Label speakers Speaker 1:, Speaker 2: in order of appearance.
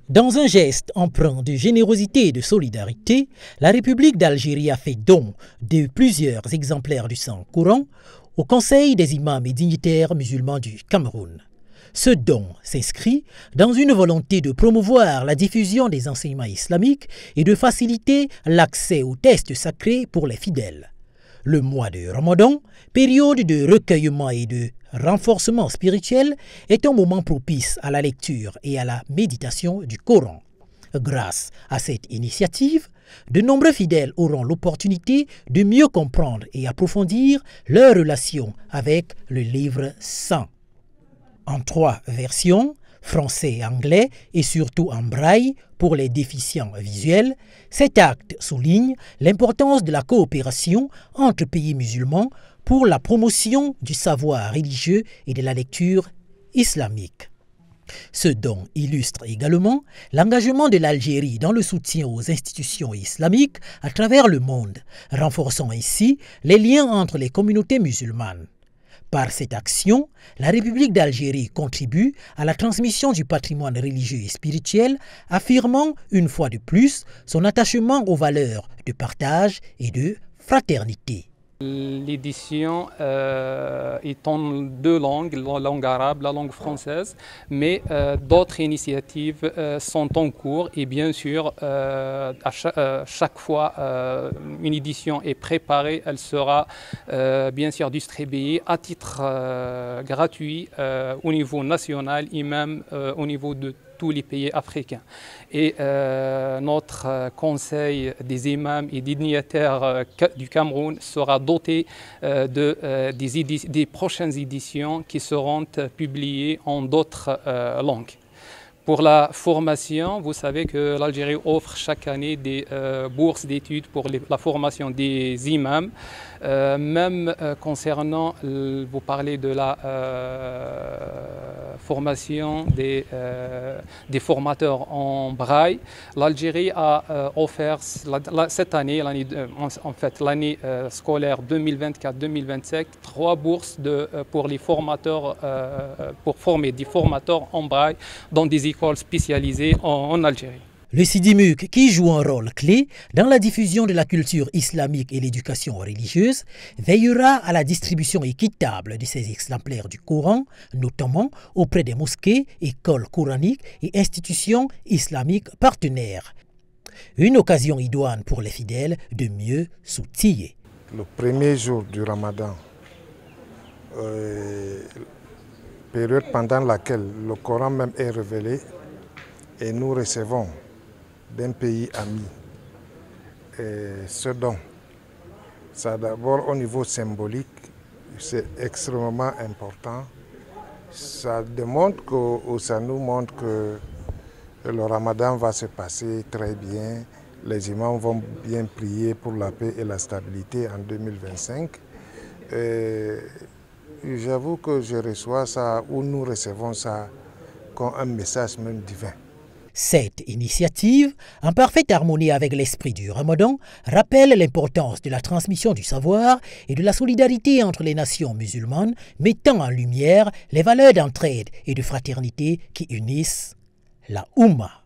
Speaker 1: Dans un geste empreint de générosité et de solidarité, la République d'Algérie a fait don de plusieurs exemplaires du Saint-Coran au Conseil des imams et dignitaires musulmans du Cameroun. Ce don s'inscrit dans une volonté de promouvoir la diffusion des enseignements islamiques et de faciliter l'accès aux textes sacrés pour les fidèles. Le mois de Ramadan, période de recueillement et de renforcement spirituel, est un moment propice à la lecture et à la méditation du Coran. Grâce à cette initiative, de nombreux fidèles auront l'opportunité de mieux comprendre et approfondir leur relation avec le livre saint. En 3 versions, français et anglais et surtout en braille pour les déficients visuels, cet acte souligne l'importance de la coopération entre pays musulmans pour la promotion du savoir religieux et de la lecture islamique. Ce don illustre également l'engagement de l'Algérie dans le soutien aux institutions islamiques à travers le monde, renforçant ainsi les liens entre les communautés musulmanes. Par cette action, la République d'Algérie contribue à la transmission du patrimoine religieux et spirituel, affirmant une fois de plus son attachement aux valeurs de partage et de fraternité.
Speaker 2: L'édition est en 2 langues, la langue arabe, la langue française, mais d'autres initiatives sont en cours et bien sûr, à chaque fois une édition est préparée, elle sera bien sûr distribuée à titre gratuit au niveau national et même au niveau de tous les pays africains. Et notre conseil des imams et des dignitaires du Cameroun sera doté des prochaines éditions qui seront publiées en d'autres langues. Pour la formation, vous savez que l'Algérie offre chaque année des bourses d'études pour la formation des imams. Même concernant, vous parlez de la formation des formateurs en braille, l'Algérie a offert cette année, l'année scolaire 2024-2025, 3 bourses pour les formateurs, pour former des formateurs en braille dans des écoles spécialisées en Algérie.
Speaker 1: Le SIDIMUC, qui joue un rôle clé dans la diffusion de la culture islamique et l'éducation religieuse, veillera à la distribution équitable de ces exemplaires du Coran, notamment auprès des mosquées, écoles coraniques et institutions islamiques partenaires. Une occasion idoine pour les fidèles de mieux s'outiller.
Speaker 3: Le premier jour du Ramadan, période pendant laquelle le Coran même est révélé, et nous recevons d'un pays ami. Et ce don, ça d'abord au niveau symbolique, c'est extrêmement important. Ça démontre ça nous montre que le Ramadan va se passer très bien. Les imams vont bien prier pour la paix et la stabilité en 2025. J'avoue que je reçois ça, ou nous recevons ça, comme un message même divin.
Speaker 1: Cette initiative, en parfaite harmonie avec l'esprit du Ramadan, rappelle l'importance de la transmission du savoir et de la solidarité entre les nations musulmanes, mettant en lumière les valeurs d'entraide et de fraternité qui unissent la Oumma.